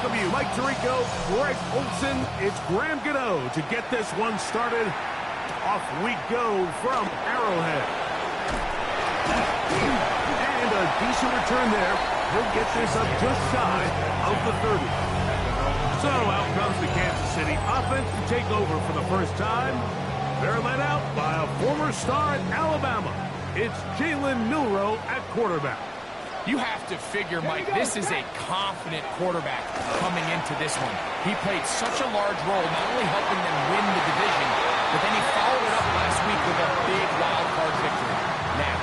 welcome you, Mike Tirico, Greg Olson. It's Graham Gano to get this one started. Off we go from Arrowhead. And a decent return there. He'll get this up just shy of the 30. So out comes the Kansas City offense to take over for the first time. They're led out by a former star at Alabama. It's Jalen Milroe at quarterback. You have to figure, Mike, this is a confident quarterback coming into this one. He played such a large role, not only helping them win the division, but then he followed it up last week with a big wild card victory. Now,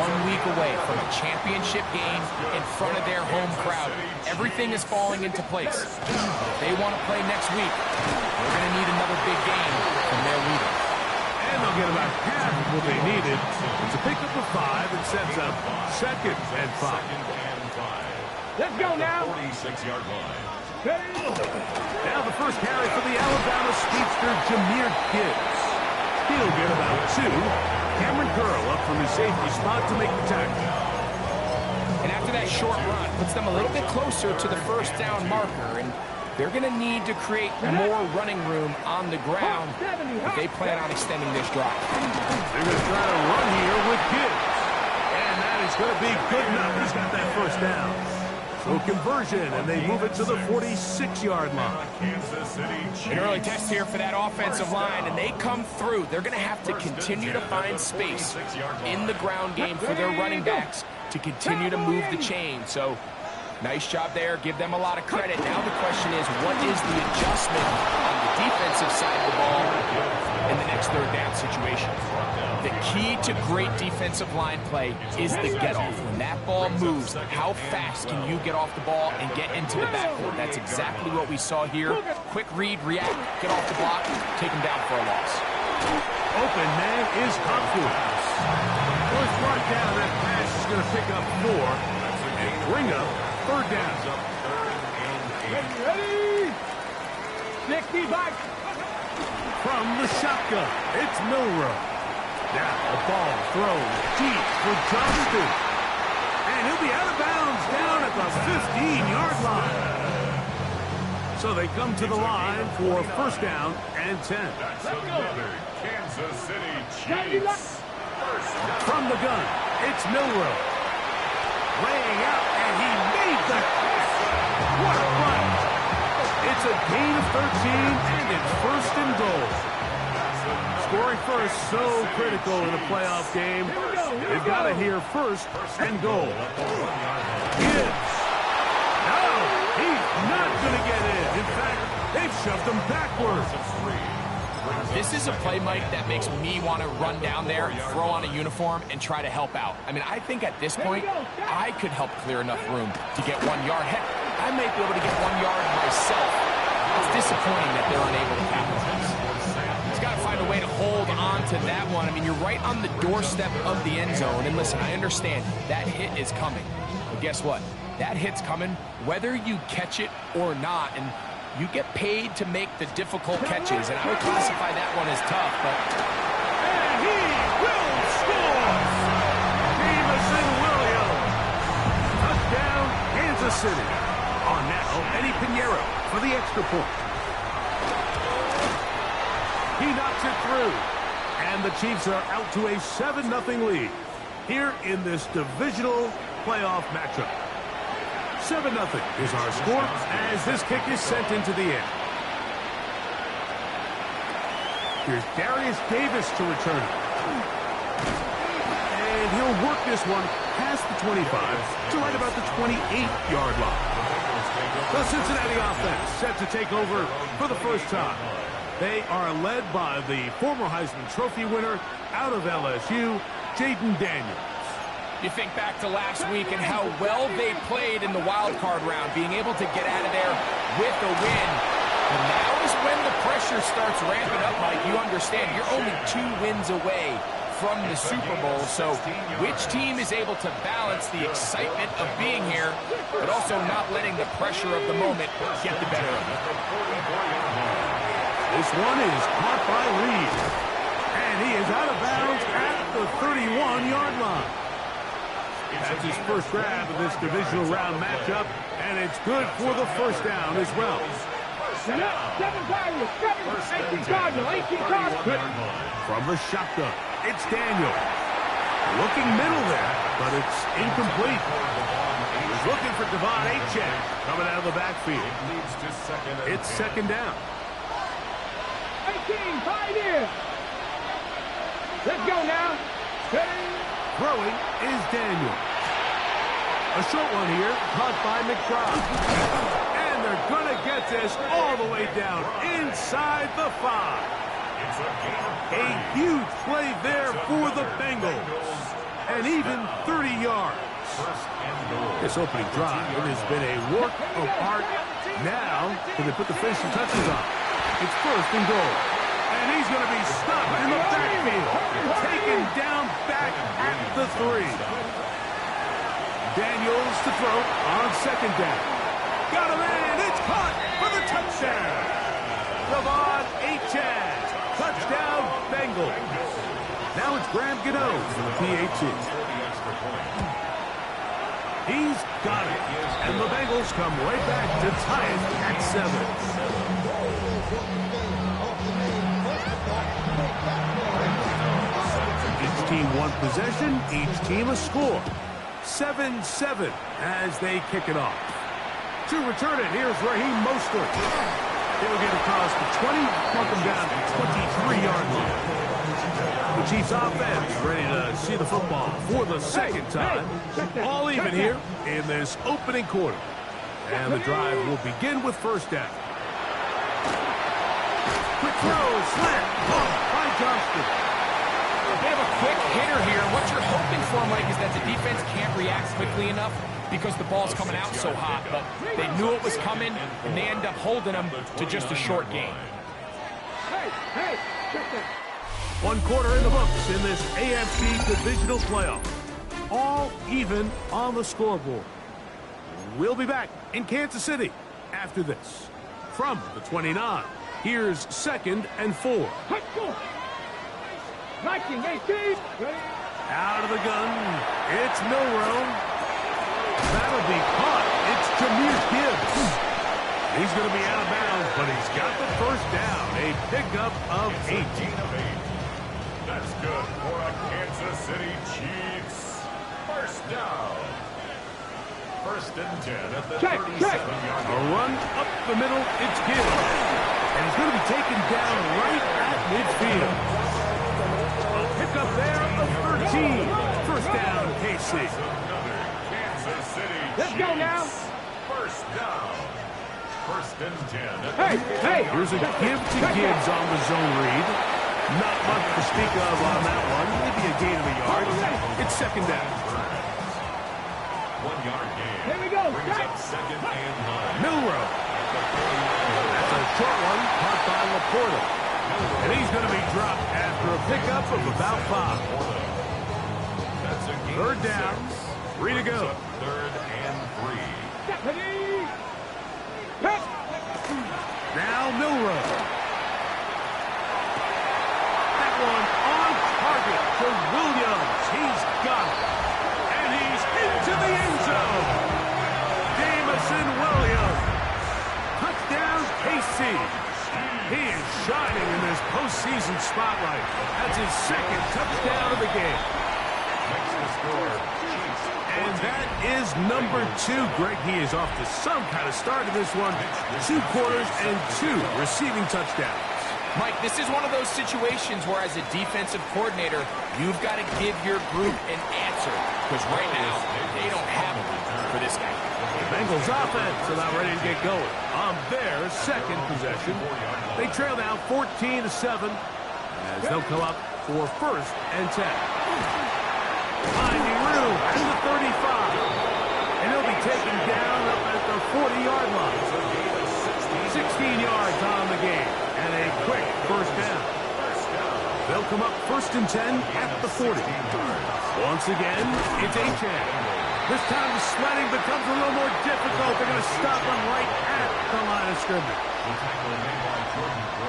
1 week away from a championship game in front of their home crowd, everything is falling into place. If they want to play next week, they're going to need another big game from their leader. And they'll get about half of what they needed. It's a pickup of 5 and sets up 2nd and 5. Let's go now. 46-yard line. Now the first carry for the Alabama speedster, Jahmyr Gibbs. He'll get about 2. Cameron Curl up from his safety spot to make the tackle. And after that short run, puts them a little bit closer to the first down marker. And they're going to need to create more running room on the ground if they plan on extending this drive. They're going to try to run here with Gibbs. And that is going to be good enough. He's got that first down. So conversion, and they move it to the 46-yard line. An early test here for that offensive line, and they come through. They're going to have to continue to find space in the ground game for their running backs to continue to move the chain. So nice job there. Give them a lot of credit. Now the question is, what is the adjustment on the defensive side of the ball in the next third down situation? The key to great defensive line play is the get-off. When that ball moves, how fast can you get off the ball and get into the backfield? That's exactly what we saw here. Quick read, react, get off the block, take him down for a loss. Open man is Hopkins. First mark down, that pass is going to pick up 4 and bring up third down. Ready? 60 back. From the shotgun, it's Milroe. Now the ball thrown deep for Johnston. And he'll be out of bounds down at the 15-yard line. So they come to the line for first down and 10. Kansas City Chiefs. From the gun, it's Milroe. Laying out, and he made the catch. What a run. It's a gain of 13, and it's first and goal. Scoring first, so critical in a playoff game. They've got to hear first and goal. Gibbs. No, he's not going to get in. In fact, they've shoved him backwards. This is a play, Mike, that makes me want to run down there, throw on a uniform, and try to help out. I mean, I think at this point, I could help clear enough room to get 1 yard. Heck, I might be able to get 1 yard myself. It's disappointing that they're unable to capitalize. He's got to find a way to hold on to that one. I mean, you're right on the doorstep of the end zone. And listen, I understand that hit is coming. But guess what? That hit's coming whether you catch it or not. And you get paid to make the difficult catches. And I would classify that one as tough, but... And he will score! Jameson Williams. Touchdown, Kansas City. On now, Eddie Pinheiro for the extra point. He knocks it through. And the Chiefs are out to a 7-0 lead here in this divisional playoff matchup. 7-0 is our score as this kick is sent into the air. Here's Darius Davis to return it. And he'll work this one past the 25 to right about the 28-yard line. The Cincinnati offense set to take over for the first time. They are led by the former Heisman Trophy winner out of LSU, Jaden Daniels. You think back to last week and how well they played in the wild card round, being able to get out of there with a win. And now is when the pressure starts ramping up, Mike. You understand you're only 2 wins away from the Super Bowl. So which team is able to balance the excitement of being here, but also not letting the pressure of the moment get the better of them? This one is caught by Reed. And he is out of bounds at the 31-yard line. That's his first grab of this divisional round matchup, and it's good for the first down as well. 7 Cardinals, 18 Cardinals, 18 Cardinals. From the shotgun, it's Daniel. Looking middle there, but it's incomplete. He's looking for Devon Achane coming out of the backfield. It's second down. 18, pioneer. Let's go now. Throwing is Daniel. A short one here, caught by McBride. And they're going to get this all the way down inside the 5. A huge play there for the Bengals. And even 30 yards. This opening drive, it has been a work of art. Now, can they put the finishing touches on? It's first and goal. And he's going to be stopped in the backfield. Taken down back at the 3. Daniels to throw on second down. Got him in. It's caught for the touchdown. Devon Achane. Touchdown, Bengals. Now it's Graham Gano for the PAT. He's got it. And the Bengals come right back to tie it at 7. Each team one possession, each team a score. 7-7 as they kick it off. To return it, here's Raheem Mostert. He'll get across the 20, mark him down to 23-yard line. The Chiefs offense ready to see the football for the second time. All even here in this opening quarter. And the drive will begin with first down. Quick throw, slant, caught by Johnston. They have a quick hitter here. What you're hoping for, Mike, is that the defense can't react quickly enough because the ball's coming out so hot. But they knew it was coming, and they end up holding them to just a short game. Hey, check that. 1 quarter in the books in this AFC divisional playoff. All even on the scoreboard. We'll be back in Kansas City after this. From the 29, here's 2nd and 4. Let's go. 19, 18. Out of the gun, it's Milroe. That'll be caught. It's Jahmyr Gibbs. He's going to be out of bounds, but he's got the first down. A pickup of 8. That's good for a Kansas City Chiefs. First down. 1st and 10 at the 37-yard A run up the middle, it's Gibbs. And he's going to be taken down right at midfield. Pick up there of 13. First down, KC. Another Kansas City Let's go now. First down. 1st and 10. Hey. Here's a give to Gibbs on the zone read. Not much to speak of on that one. Maybe a gain of a yard. It's second down. 1 yard gain. Here we go. Brings up 2nd and 9. Milroe. That's a short one caught by Laporta. And he's going to be dropped after a pickup of about 5. That's a gain. 3rd down. 3 to go. 3rd and 3. Now Milroe. That one on target to Williams. He's got it. And he's into the end zone. Jameson Williams. Touchdown, KC. He is shining in this postseason spotlight. That's his 2nd touchdown of the game. Makes the score. Chiefs. And that is number 2. Greg, he is off to some kind of start in this one. 2 quarters and 2 receiving touchdowns. Mike, this is one of those situations where as a defensive coordinator, you've got to give your group an answer. Because right now, they don't have one for this guy. The Bengals offense is about ready to get going on their 2nd possession. They trail now 14-7 as they'll come up for 1st and 10. Finding room at the 35. And he'll be taken down up at the 40-yard line. 16 yards on the game. And a quick first down. They'll come up 1st and 10 at the 40. Once again, it's Achane. This time the sledding becomes a little more difficult. They're going to stop him right at the line of scrimmage.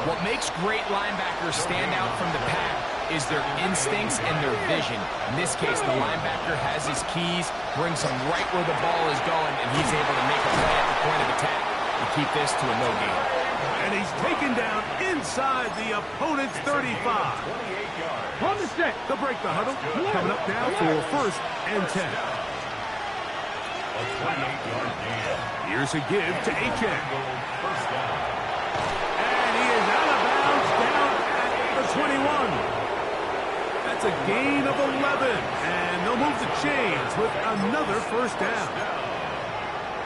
What makes great linebackers stand out from the pack is their instincts and their vision. In this case, the linebacker has his keys, brings him right where the ball is going, and he's able to make a play at the point of attack to keep this to a no gain. And he's taken down inside the opponent's 35. On the set. They'll break the huddle. Coming up now for 1st and 10. A 28-yard gain. Here's a give to Achane. First down. And he is out of bounds down at the 21. That's a gain of 11. And they'll move the chains with another first down.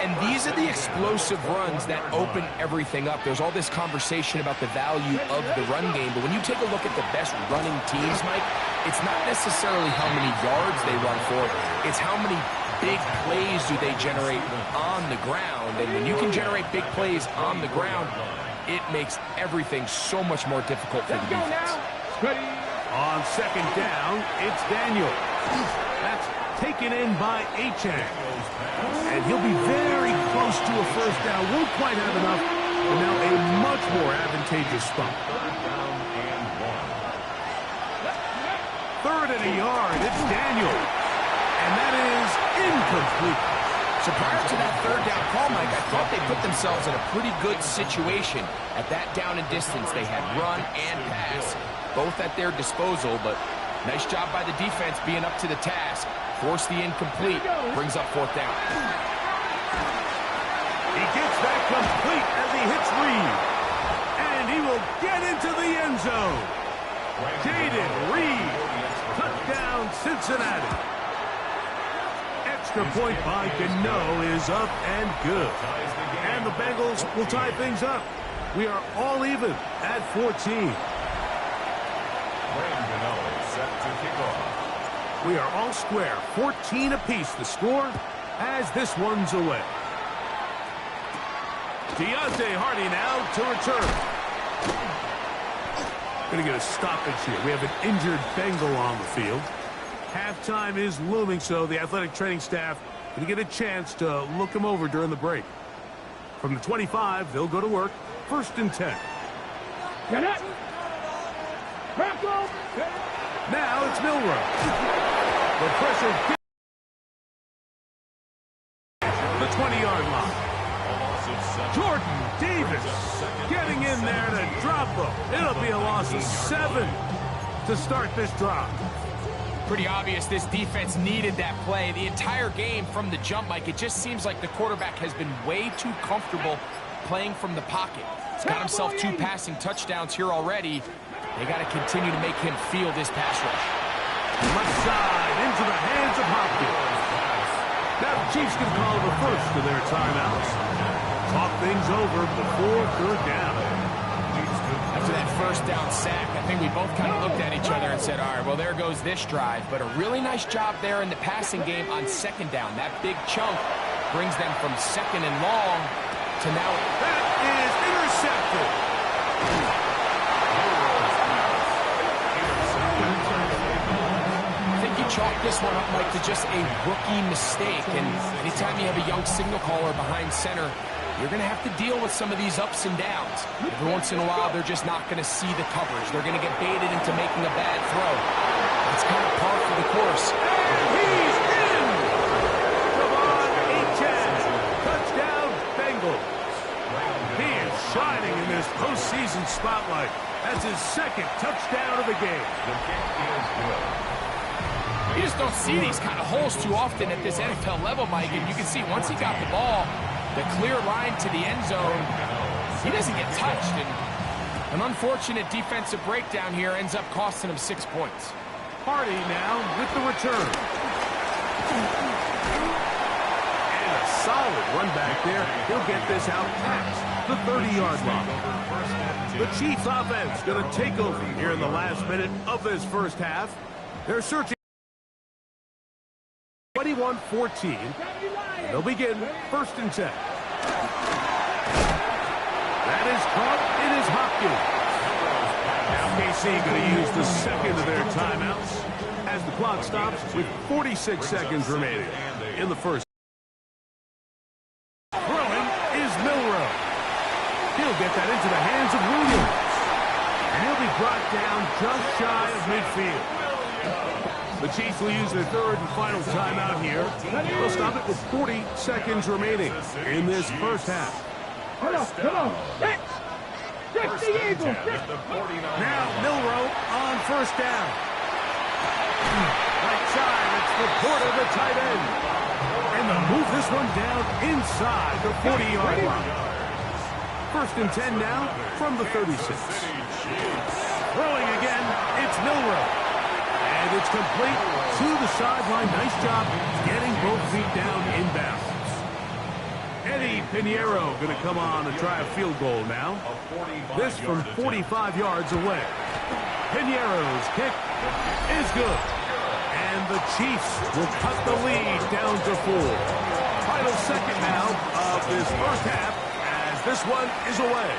And these are the explosive runs that open everything up. There's all this conversation about the value of the run game, but when you take a look at the best running teams, Mike, it's not necessarily how many yards they run for, it's how many big plays do they generate on the ground. And when you can generate big plays on the ground, it makes everything so much more difficult for the defense. On 2nd down, it's Daniel. That's taken in by Achane. And he'll be very close to a first down. Won't quite have enough, but now a much more advantageous spot. 3rd and a yard. It's Daniel. And that is incomplete. So prior to that 3rd down call, Mike, I thought they put themselves in a pretty good situation. At that down and distance, they had run and pass, both at their disposal, but nice job by the defense being up to the task. Force the incomplete, brings up 4th down. He gets that complete as he hits Reed. And he will get into the end zone. Jaden Reed, touchdown Cincinnati. Extra point by Gano is up and good. And the Bengals will tie things up. We are all even at 14. Gano set to kick off. We are all square, 14 apiece the score as this one's away. Deontay Hardy now to return. Going to get a stoppage here. We have an injured Bengal on the field. Halftime is looming, so the athletic training staff going to get a chance to look him over during the break. From the 25, they'll go to work. 1st and 10. Get it. Back up. Now it's Milroe. The pressure. The 20-yard line. Jordan Davis getting in there to drop them. It'll be a loss of 7 to start this drive. Pretty obvious this defense needed that play. The entire game from the jump, Mike, it just seems like the quarterback has been way too comfortable playing from the pocket. He's got himself 2 passing touchdowns here already. They got to continue to make him feel this pass rush. Left side into the hands of Hopkins. Now the Chiefs can call the first of their timeouts. Talk things over before 3rd down. After that 1st down sack, I think we both kind of looked at each other and said, all right, well, there goes this drive. But a really nice job there in the passing game on 2nd down. That big chunk brings them from 2nd and long to now. That is intercepted. I think you chalk this one up, Mike, to just a rookie mistake. And anytime you have a young signal caller behind center, you're going to have to deal with some of these ups and downs. Every once in a while, they're just not going to see the coverage. They're going to get baited into making a bad throw. It's kind of par for the course. And he's in! Devon Achane. Touchdown, Bengals. He is shining in this postseason spotlight. That's his 2nd touchdown of the game. The kick is good. You just don't see these kind of holes too often at this NFL level, Mike. And you can see once he got the ball, the clear line to the end zone, he doesn't get touched. And an unfortunate defensive breakdown here ends up costing him 6 points. Hardy now with the return. And a solid run back there. He'll get this out past the 30-yard line. The Chiefs offense going to take over here in the last minute of this first half. They're searching 21-14. They'll begin 1st and 10. That is caught. It is Hopkins. Now KC going to use the 2nd of their timeouts as the clock stops with 46 seconds remaining in the first. Throwing is Milroe. He'll get that into the hands of Williams. And he'll be brought brought down just shy of midfield. The Chiefs will use their third and final timeout here. They'll stop it with 40 seconds remaining in this first half. Come on. Hit. Fix the Eagles. Now Milroe on first down. Right side, it's the Porter, the tight end. And they'll move this one down inside the 40-yard line. First and 10 now from the 36. Throwing again, it's Milroe. And it's complete to the sideline. Nice job getting both feet down inbounds. Eddie Pinheiro going to come on and try a field goal now. This from 45 yards away. Pinheiro's kick is good. And the Chiefs will cut the lead down to 4. Final second now of this first half as this one is away.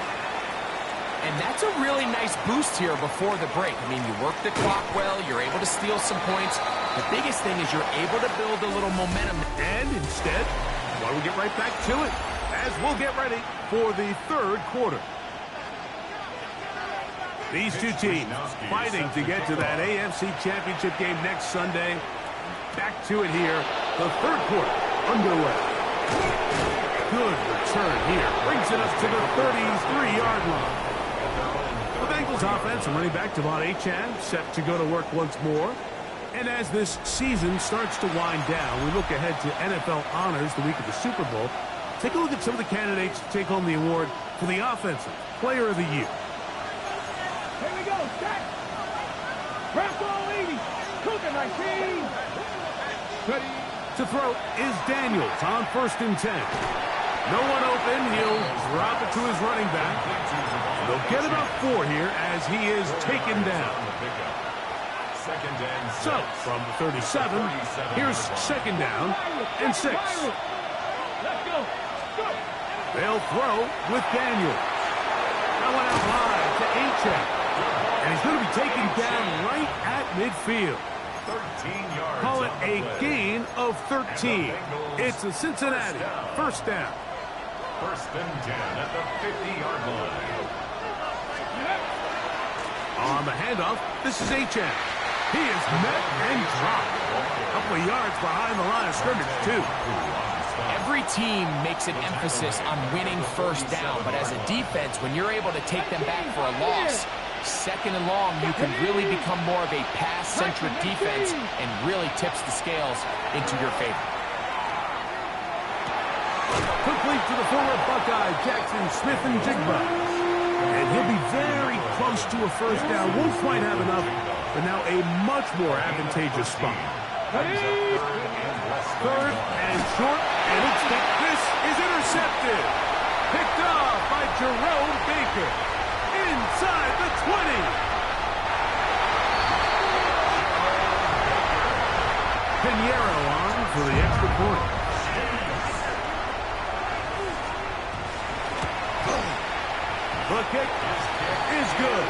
And that's a really nice boost here before the break. I mean, you work the clock well, you're able to steal some points. The biggest thing is you're able to build a little momentum. And instead, why don't we get right back to it as we'll get ready for the third quarter. These two teams fighting to get to that AFC Championship game next Sunday. Back to it here. The third quarter underway. Good return here. Brings it up to the 33-yard line. The Bengals offense and running back Devon Achane set to go to work once more. And as this season starts to wind down, we look ahead to NFL honors the week of the Super Bowl. Take a look at some of the candidates to take home the award for the Offensive Player of the Year. Here we go. Set. Bronco 80. Cooking 19. Ready. To throw is Daniels on first and 10. No one open. He'll drop it to his running back. They'll get about 4 here as he is taken down. So, from the 37, here's second down and 6. Let's go. They'll throw with Daniels. That one out wide to Achane. And he's going to be taken down right at midfield. 13 yards. Call it a gain of 13. It's a Cincinnati first down. First and 10 at the 50-yard line. On the handoff, this is Achane. He is met and dropped. A couple of yards behind the line of scrimmage, too. Every team makes an emphasis on winning first down, but as a defense, when you're able to take them back for a loss, second and long, you can really become more of a pass-centric defense and really tips the scales into your favor. Complete to the former Buckeye, Jackson Smith-Njigba. And he'll be very close to a first down. Won't quite have enough, but now a much more advantageous spot. Third and short, and this is intercepted. Picked off by Jerome Baker. Inside the 20. Pinheiro on for the extra point. The kick is good.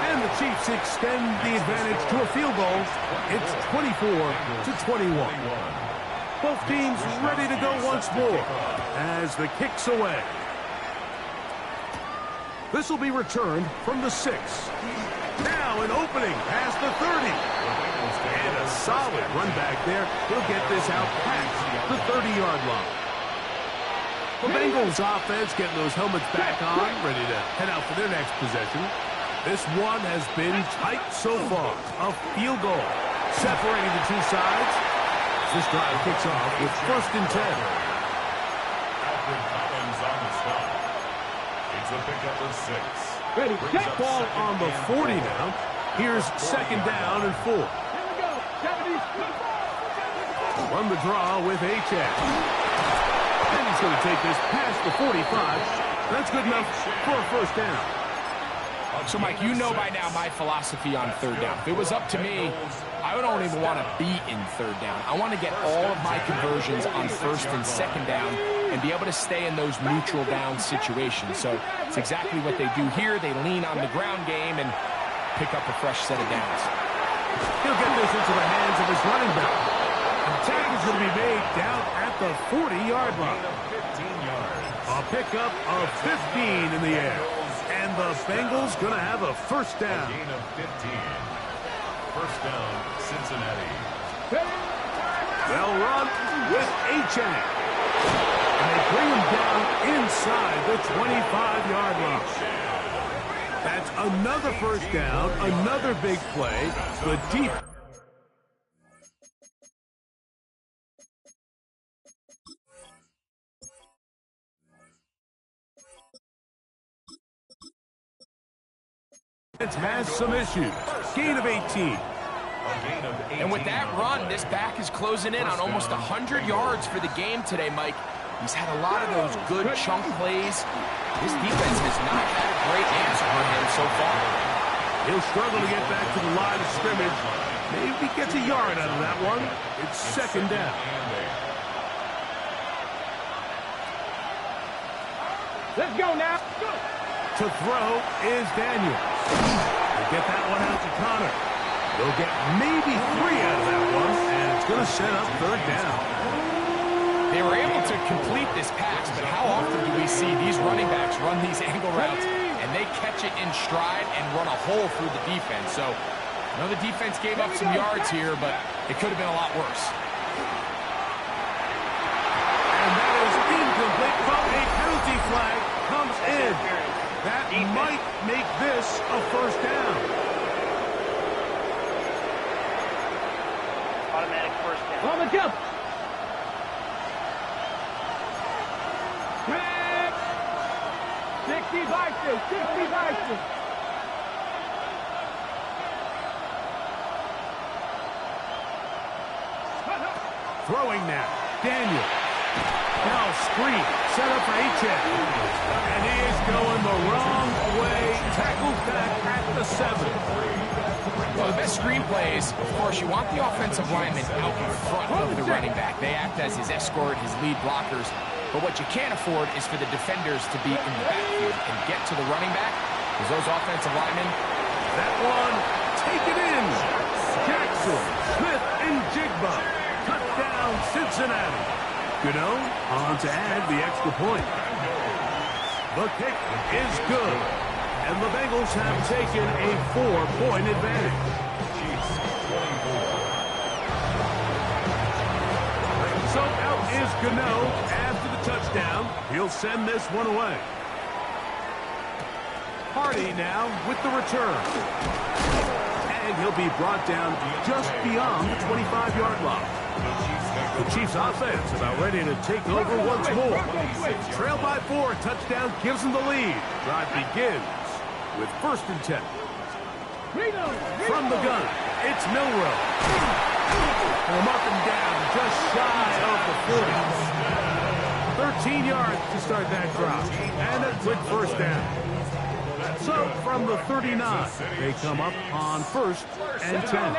And the Chiefs extend the advantage to a field goal. It's 24-21. Both teams ready to go once more as the kick's away. This will be returned from the 6. Now an opening past the 30. And a solid run back there. He'll get this out past the 30-yard line. The Bengals offense getting those helmets back on, ready to head out for their next possession. This one has been tight so far. A field goal separating the two sides. This drive kicks off with first and 10. Alfred Collins on the stop. It's a pickup of 6. Ready. Set. Ball on the 40 now. Here's second down and 4. Here we go. 70. Run the draw with Achane. And he's going to take this past the 45. That's good enough for a first down. So, Mike, you know by now my philosophy on third down. If it was up to me, I don't even want to be in third down. I want to get all of my conversions on first and second down and be able to stay in those neutral down situations. So it's exactly what they do here. They lean on the ground game and pick up a fresh set of downs. He'll get this into the hands of his running back. The tackle's going to be made down at the 40-yard line. A pickup of 15 in the air. And the Bengals going to have a first down. A gain of 15. First down, Cincinnati. They'll run with Achane. And they bring him down inside the 25-yard line. That's another first down, another big play. The deep. Has some issues. Gain of 18. And with that run, this back is closing in on almost 100 yards for the game today, Mike. He's had a lot of those good chunk plays. This defense has not had a great answer for him so far. He'll struggle to get back to the line of scrimmage. Maybe he gets a yard out of that one. It's second down. Let's go now. Go. To throw is Daniel. He'll get that one out to Connor. They'll get maybe 3 out of that one, and it's going to set up third down. They were able to complete this pass, but how often do we see these running backs run these angle routes, and they catch it in stride and run a hole through the defense? So, I know the defense gave up some yards here, but it could have been a lot worse. And that is incomplete, but a penalty flag comes in. That might make this a first down. Automatic first down. On the jump. 60 vices, 60 vices. Throwing now, Daniel. Now screen, set up for Achane. And he is going the wrong way. Tackled back at the 7. Well, the best screen plays, of course, you want the offensive lineman out in front of the running back. They act as his escort, his lead blockers. But what you can't afford is for the defenders to be in the backfield and get to the running back, because those offensive linemen. That one, take it in. Jackson, Smith, and Jigba. Touchdown, Cincinnati. Gano on to add the extra point. The kick is good. And the Bengals have taken a 4-point advantage. So out is Gano after the touchdown. He'll send this one away. Hardy now with the return. And he'll be brought down just beyond the 25-yard line. The Chiefs offense about ready to take over once more. Trail by 4, touchdown gives them the lead. Drive begins with 1st and 10. From the gun, it's Milroe. From up and down, just shy of the 40. 13 yards to start that drive. And a quick first down. So from the 39, they come up on 1st and 10.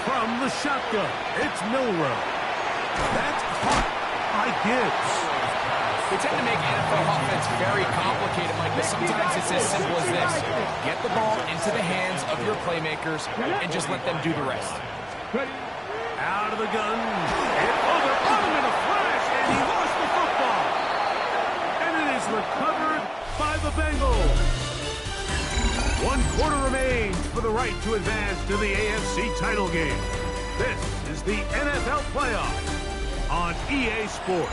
From the shotgun, it's Milroe. That's caught by Gibbs. They tend to make NFL offense very complicated, Mike, but sometimes it's as simple as this. Get the ball into the hands of your playmakers and just let them do the rest. Out of the gun. They're on him in a flash, and he lost the football. And it is recovered by the Bengals. 1 quarter remains for the right to advance to the AFC title game. This is the NFL playoffs on EA Sports.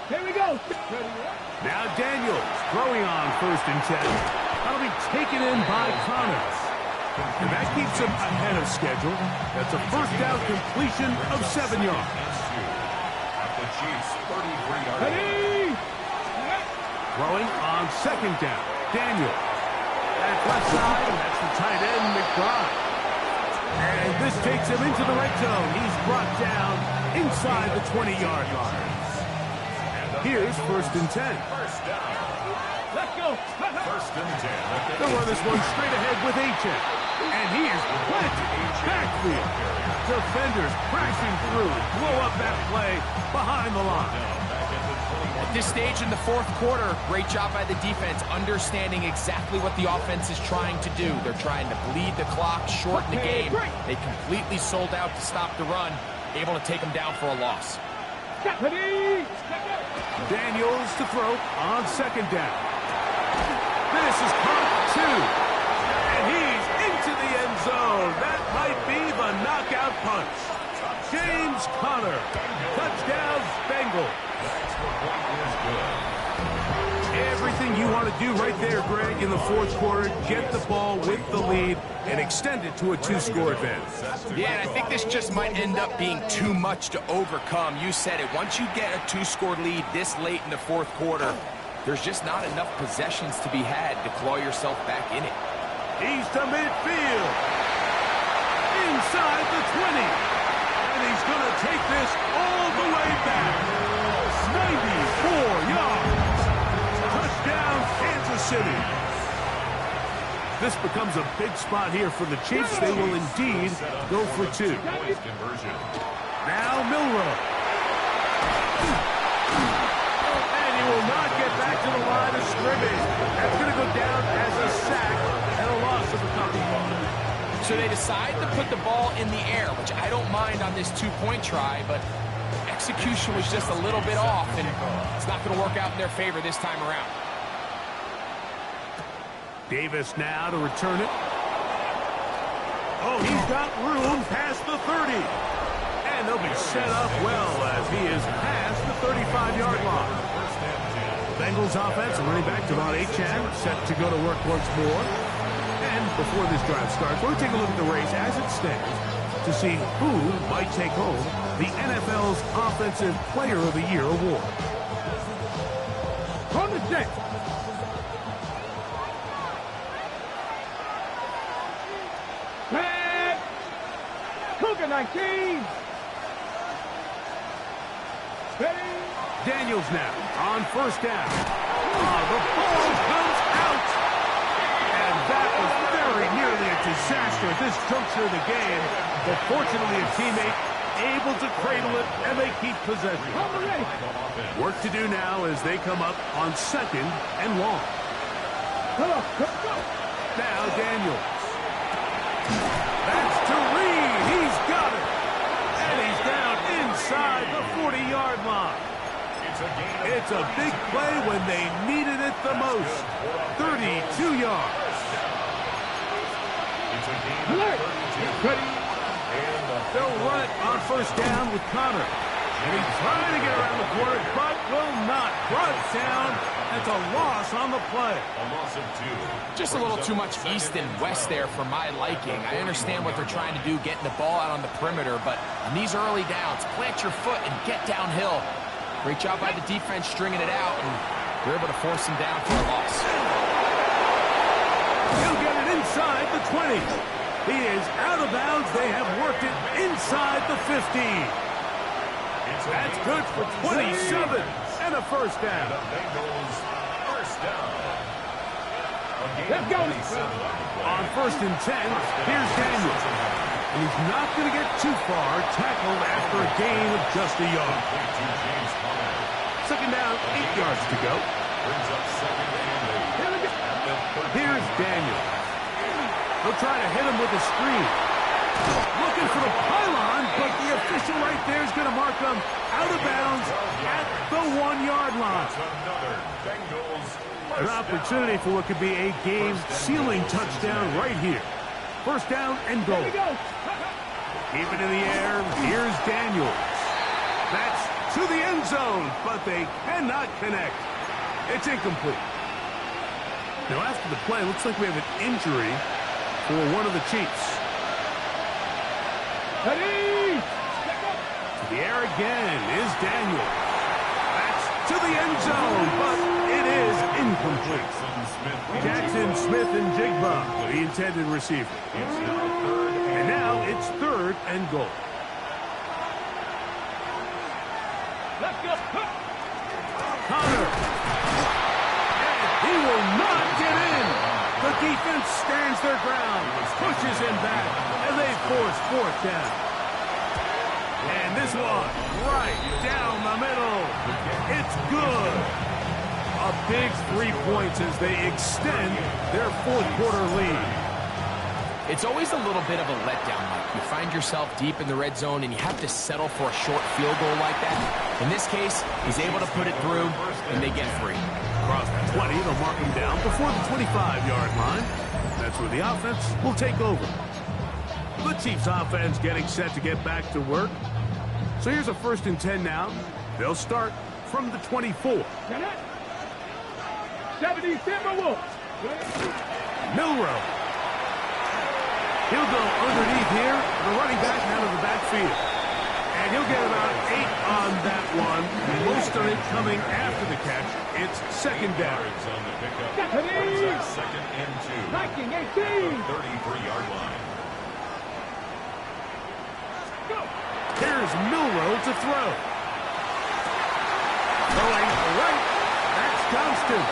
Here we go. Now Daniels throwing on 1st and 10. That'll be taken in by Connor. And that keeps him ahead of schedule. That's a first down completion of 7 yards. The Chiefs 33-yard. Throwing on 2nd down. Daniel. At left side, that's the tight end, McBride. And this takes him into the red zone. He's brought down inside the 20-yard line. Here's 1st and 10. First down. Let's go. 1st and 10. They'll run this one straight ahead with Achane. And he is planted backfield. Defenders crashing through. Blow up that play behind the line. At this stage in the fourth quarter, great job by the defense, understanding exactly what the offense is trying to do. They're trying to bleed the clock, shorten the game. They completely sold out to stop the run, able to take them down for a loss. Daniels to throw on second down. This is caught 2. And he's into the end zone. That might be the knockout punch. James Conner. Touchdown, Bengals. Everything you want to do right there, Greg, in the fourth quarter. Get the ball with the lead and extend it to a 2-score advance. Yeah, and I think this just might end up being too much to overcome. You said it. Once you get a 2-score lead this late in the fourth quarter, there's just not enough possessions to be had to claw yourself back in it. He's to midfield. Inside the 20. And he's going to take this all the way back. 94 yards. Touchdown, Kansas City. This becomes a big spot here for the Chiefs. They will indeed go for 2. Now Milroe. And he will not get back to the line of scrimmage. That's going to go down as a sack and a loss of a couple. So they decide to put the ball in the air, which I don't mind on this 2-point try, but execution was just a little bit off, and it's not going to work out in their favor this time around. Davis now to return it. Oh, he's got room past the 30. And they'll be set up well as he is past the 35-yard line. Bengals offense, running back Devon Achane, set to go to work once more. And before this drive starts, we'll take a look at the race as it stands to see who might take home the NFL's Offensive Player of the Year award. On the deck. Back. Cougar 19. Ready. Daniels now on first down. Oh, the ball comes out. And that was very nearly a disaster at this juncture of the game. But fortunately, a teammate able to cradle it, and they keep possession. Work to do now as they come up on second and long. Now Daniels. That's to Reed. He's got it. And he's down inside the 40-yard line. It's a big play when they needed it the most. 32 yards. They'll run it on first down with Conner. And he's trying to get around the corner, but will not. Brought down. That's a loss on the play. A loss of 2. Just a little too much east and west there for my liking. I understand what they're trying to do, getting the ball out on the perimeter, but on these early downs, plant your foot and get downhill. Great job by the defense stringing it out, and they're able to force him down for a loss. He'll get it inside the 20. He is out of bounds. They have worked it inside the 15. That's good for 27 and a first down. Bengals first down. Let's go. On first and 10, here's Daniels. And he's not going to get too far, tackled after a gain of just a yard. Second down, 8 yards to go. Brings up second and 8. Here's Daniels. They'll try to hit him with a screen. Looking for the pylon, but the official right there is going to mark them out of bounds at the 1-yard line. Another Bengals An opportunity for what could be a game-sealing touchdown right here. First down and goal. Keep it in the air. Here's Daniels. That's to the end zone, but they cannot connect. It's incomplete. Now, after the play, looks like we have an injury for one of the Chiefs. Ready. To the air again is Daniels. That's to the end zone, but it is incomplete. Jackson Smith and Jigba, the intended receiver. And now it's third and goal. Let's go. Conner. And he will not get in. The defense stands their ground, pushes him back, and they force fourth down. And this one right down the middle. It's good. A big 3 points as they extend their fourth-quarter lead. It's always a little bit of a letdown, Mike. You find yourself deep in the red zone, and you have to settle for a short field goal like that. In this case, he's able to put it through, and they get free. Across the 20, they'll mark him down before the 25-yard line. That's where the offense will take over. The Chiefs offense getting set to get back to work. So here's a 1st and 10 now. They'll start from the 24. 70 Timberwolves. Milroe. He'll go underneath here. The running back out of the backfield. And he'll get about 8 on that one. Most of it coming after the catch. It's 2nd down. On the pickup. Brings up 2nd and 2. Viking 18. 33-yard line. Here's Milroe to throw. Throwing right. That's Johnston.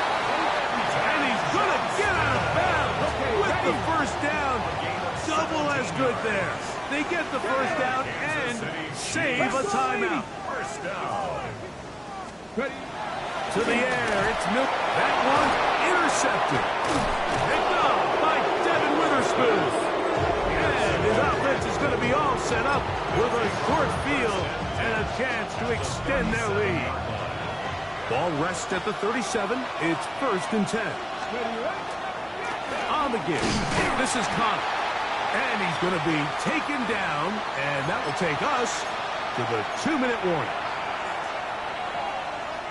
And he's going to get out of bounds with the 1st down. Double as good there. They get the 1st down and save a timeout. 1st down. To the air. It's Milk. That one intercepted. Picked up by Devin Witherspoon. And his offense is going to be all set up with a short field and a chance to extend their lead. Ball rests at the 37. It's 1st and 10. On the give. This is Connor. And he's going to be taken down. And that will take us to the 2-minute warning.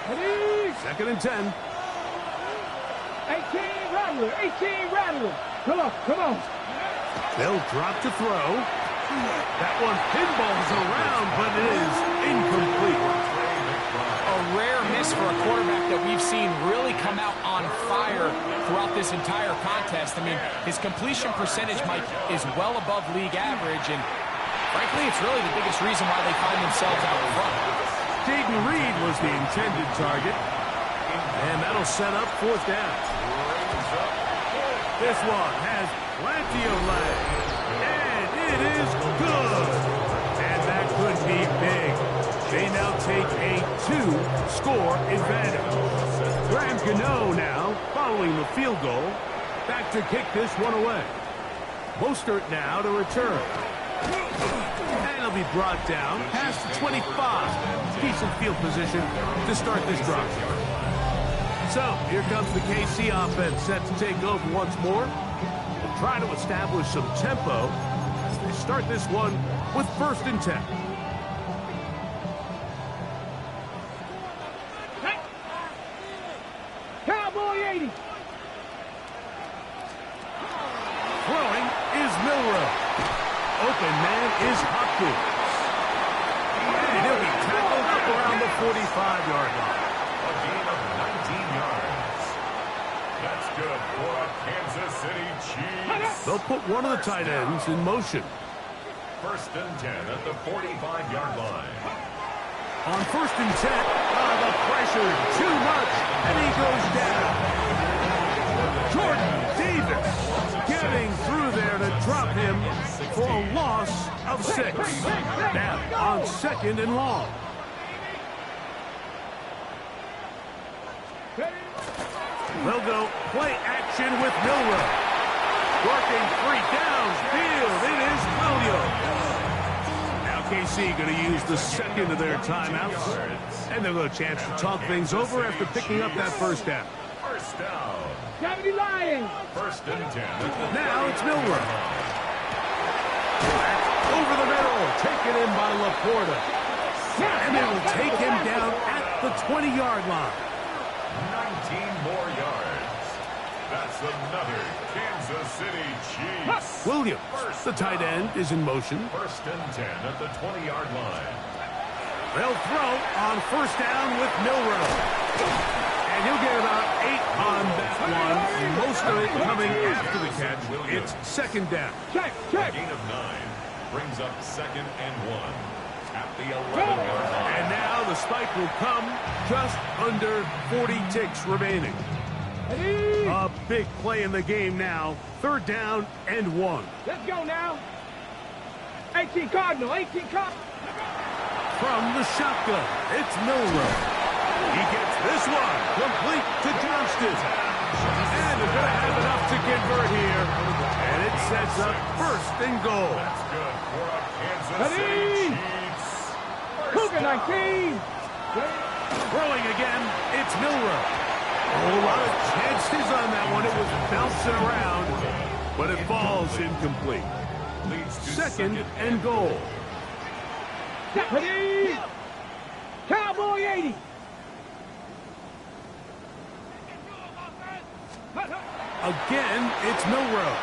2nd and 10. 18 Rattler. 18 Rattler. Come on, come on. They'll drop to throw. That one pinballs around, but it is incomplete. A rare miss for a quarterback that we've seen really come out on fire throughout this entire contest. I mean, his completion percentage, Mike, is well above league average, and frankly, it's really the biggest reason why they find themselves out front. Jaden Reed was the intended target, and that'll set up 4th down. This one has plenty of leg, and it is good. And that could be big. They now take a 2-score advantage. Graham Gano now, following the field goal, back to kick this one away. Mostert now to return. And he'll be brought down past the 25. Decent field position to start this drive. So, here comes the KC offense set to take over once more. They'll try to establish some tempo as they start this one with 1st and 10. Cowboy 80. Throwing is Milroe. Open man is Hopkins. And he'll be tackled up around the 45-yard line. A gain of 19 yards. That's good for a Kansas City Chiefs. They'll put one of the tight ends in motion. 1st and 10 at the 45-yard line. On 1st and 10, the pressure too much, and he goes down. Jordan Davis getting through there to drop him for a loss of 6. Now on 2nd and long. They'll go play action with Milroe. Working 3 downfield. It is Williams. Now KC going to use the 2nd of their timeouts. And they'll get a chance to talk things over after picking up that 1st down. 1st down. 70 Lions. 1st and 10. Now it's Milroe. Over the middle. Taken in by Laporta. And they will take him down at the 20-yard line. 19 more yards. That's another Kansas City Chiefs. Williams, the tight end, is in motion. 1st and 10 at the 20-yard line. They'll throw on 1st down with Milroe. And he'll get about 8 on that one. Most of it coming after the catch. It's 2nd down. Check, A check. gain of 9 brings up 2nd and 1 at the 11-yard line. And now the spike will come just under 40 ticks remaining. Ready? A big play in the game now. 3rd down and 1. Let's go now. 18 Cardinal, 18 Cardinal. From the shotgun, it's Milroe. He gets this one complete to Johnston. And they're going to have enough to convert here. And it sets up first and goal. That's good for a Kansas City Chiefs. Cougar 19. Whirling again, it's Milroe. A whole lot of chances on that one. It was bouncing around, but it falls incomplete. Leads to Second and goal. Deputy. Cowboy 80. Again, it's Milroe.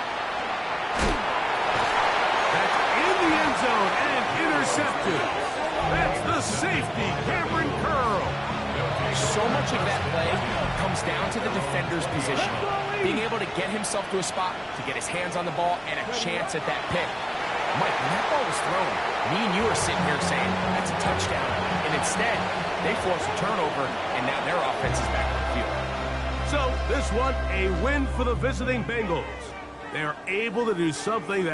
That's in the end zone and intercepted. That's the safety, Cameron Curl. So much of that play comes down to the defender's position. Being able to get himself to a spot, to get his hands on the ball, and a chance at that pick. Mike, when that ball was thrown, me and you are sitting here saying, that's a touchdown. And instead, they force a turnover, and now their offense is back on the field. So, this one, a win for the visiting Bengals. They're able to do something that